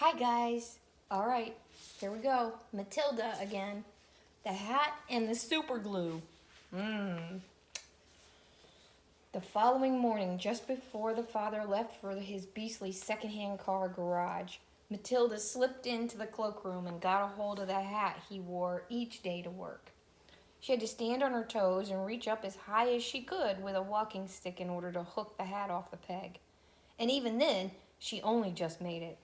Hi guys. All right, here we go. Matilda again. The hat and the super glue. The following morning, just before the father left for his beastly secondhand car garage, Matilda slipped into the cloakroom and got a hold of the hat he wore each day to work. She had to stand on her toes and reach up as high as she could with a walking stick in order to hook the hat off the peg. And even then, she only just made it.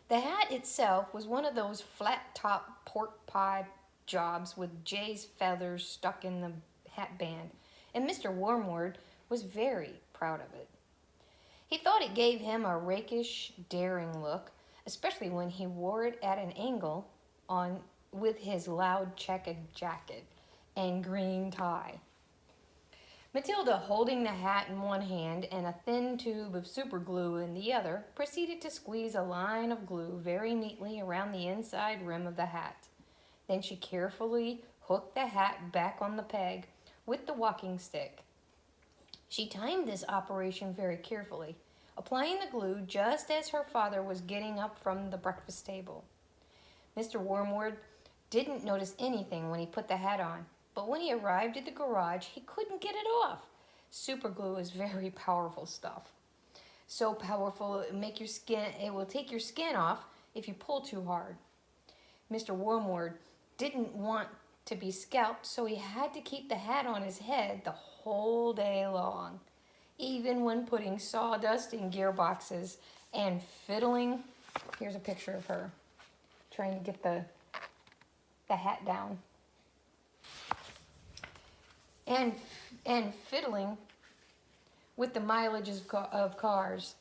The hat itself was one of those flat-top pork pie jobs with Jay's feathers stuck in the hat band, and Mr. Wormwood was very proud of it. He thought it gave him a rakish, daring look, especially when he wore it at an angle on with his loud checkered jacket and green tie. Matilda, holding the hat in one hand and a thin tube of superglue in the other, proceeded to squeeze a line of glue very neatly around the inside rim of the hat. Then she carefully hooked the hat back on the peg with the walking stick. She timed this operation very carefully, applying the glue just as her father was getting up from the breakfast table. Mr. Wormwood didn't notice anything when he put the hat on, but when he arrived at the garage, he couldn't get it off. Superglue is very powerful stuff. So powerful it will take your skin off if you pull too hard. Mr. Wormwood didn't want to be scalped, so he had to keep the hat on his head the whole day long, even when putting sawdust in gearboxes and fiddling. Here's a picture of her trying to get the hat down. And fiddling with the mileages of cars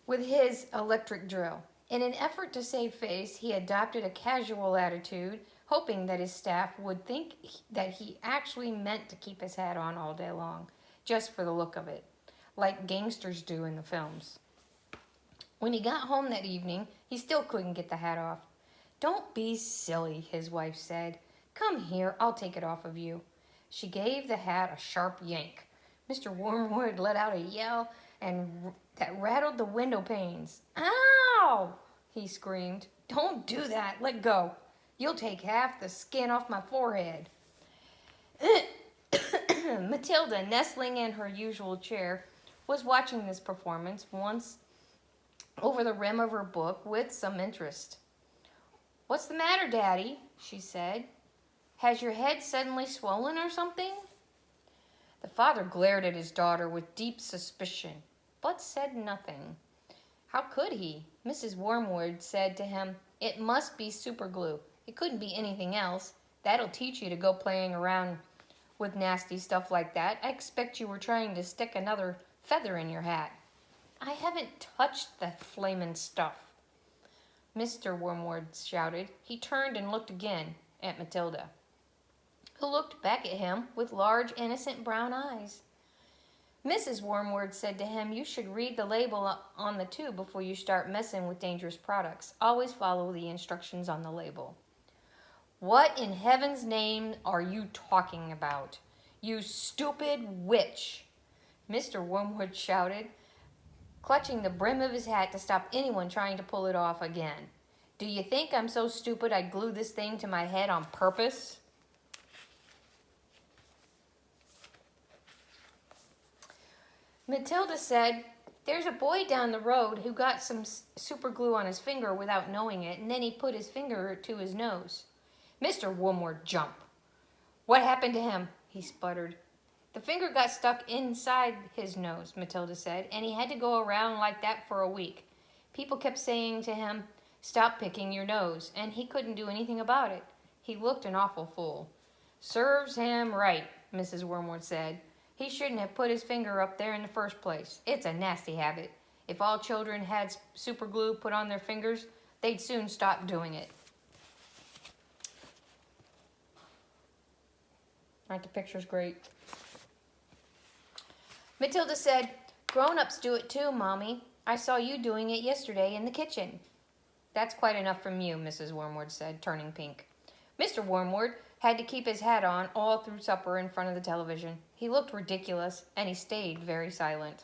with his electric drill. In an effort to save face, he adopted a casual attitude, hoping that his staff would think that he actually meant to keep his hat on all day long, just for the look of it, like gangsters do in the films. When he got home that evening, he still couldn't get the hat off. "Don't be silly," his wife said. "Come here, I'll take it off of you." She gave the hat a sharp yank. Mr. Wormwood let out a yell that rattled the window panes. "Ow!" he screamed. "Don't do that. Let go. You'll take half the skin off my forehead." Matilda, nestling in her usual chair, was watching this performance once over the rim of her book with some interest. "What's the matter, Daddy?" she said. "Has your head suddenly swollen or something?" The father glared at his daughter with deep suspicion, but said nothing. How could he? Mrs. Wormwood said to him, "It must be superglue. It couldn't be anything else. That'll teach you to go playing around with nasty stuff like that. I expect you were trying to stick another feather in your hat." "I haven't touched the flamin' stuff," Mr. Wormwood shouted. He turned and looked again at Matilda, who looked back at him with large, innocent brown eyes. Mrs. Wormwood said to him, "You should read the label on the tube before you start messing with dangerous products. Always follow the instructions on the label." "What in heaven's name are you talking about, you stupid witch?" Mr. Wormwood shouted, clutching the brim of his hat to stop anyone trying to pull it off again. "Do you think I'm so stupid I'd glue this thing to my head on purpose?" Matilda said, "There's a boy down the road who got some super glue on his finger without knowing it, and then he put his finger to his nose." Mr. Wormwood jumped. "What happened to him?" he sputtered. "The finger got stuck inside his nose," Matilda said, "and he had to go around like that for a week. People kept saying to him, 'Stop picking your nose,' and he couldn't do anything about it. He looked an awful fool." "Serves him right," Mrs. Wormwood said. "He shouldn't have put his finger up there in the first place. It's a nasty habit. If all children had super glue put on their fingers, they'd soon stop doing it." Aren't the pictures great? Matilda said, "Grown-ups do it too, Mommy. I saw you doing it yesterday in the kitchen." "That's quite enough from you," Mrs. Wormwood said, turning pink. Mr. Wormwood had to keep his hat on all through supper in front of the television. He looked ridiculous, and he stayed very silent.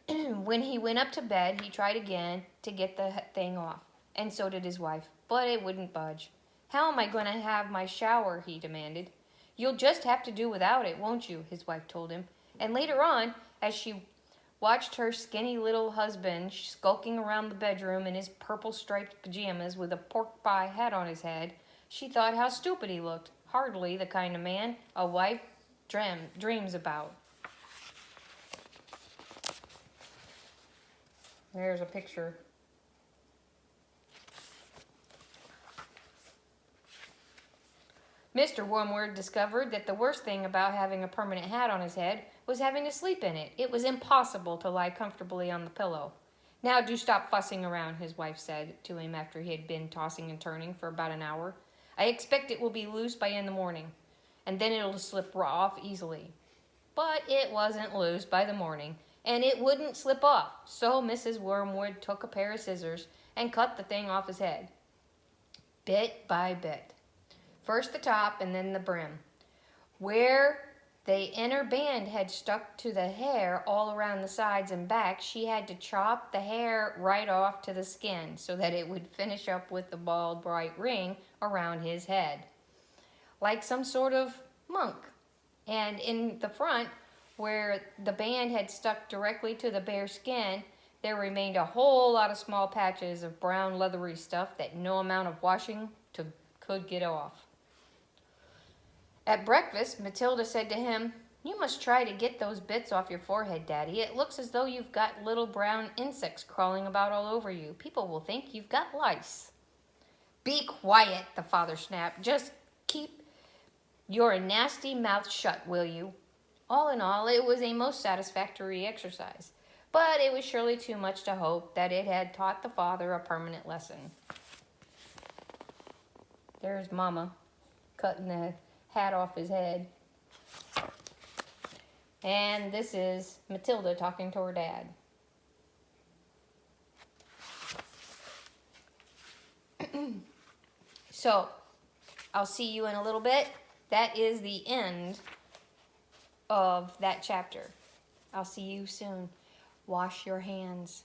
When he went up to bed, he tried again to get the thing off, and so did his wife, but it wouldn't budge. "How am I going to have my shower?" he demanded. "You'll just have to do without it, won't you?" his wife told him. And later on, as she watched her skinny little husband skulking around the bedroom in his purple striped pajamas with a pork pie hat on his head, she thought how stupid he looked. Hardly the kind of man a wife dreams about. There's a picture. Mr. Wormwood discovered that the worst thing about having a permanent hat on his head was having to sleep in it. It was impossible to lie comfortably on the pillow. "Now do stop fussing around," his wife said to him after he had been tossing and turning for about an hour. "I expect it will be loose by in the morning, and then it'll slip off easily." But it wasn't loose by the morning, and it wouldn't slip off, so Mrs. Wormwood took a pair of scissors and cut the thing off his head, bit by bit. First the top and then the brim. Where the inner band had stuck to the hair all around the sides and back, she had to chop the hair right off to the skin so that it would finish up with the bald, bright ring around his head, like some sort of monk. And in the front, where the band had stuck directly to the bare skin, there remained a whole lot of small patches of brown leathery stuff that no amount of washing could get off. At breakfast, Matilda said to him, "You must try to get those bits off your forehead, Daddy. It looks as though you've got little brown insects crawling about all over you. People will think you've got lice." "Be quiet," the father snapped. "Just keep your nasty mouth shut, will you?" All in all, it was a most satisfactory exercise, but it was surely too much to hope that it had taught the father a permanent lesson. There's Mama cutting the hat off his head. And this is Matilda talking to her dad. So, I'll see you in a little bit. That is the end of that chapter. I'll see you soon. Wash your hands.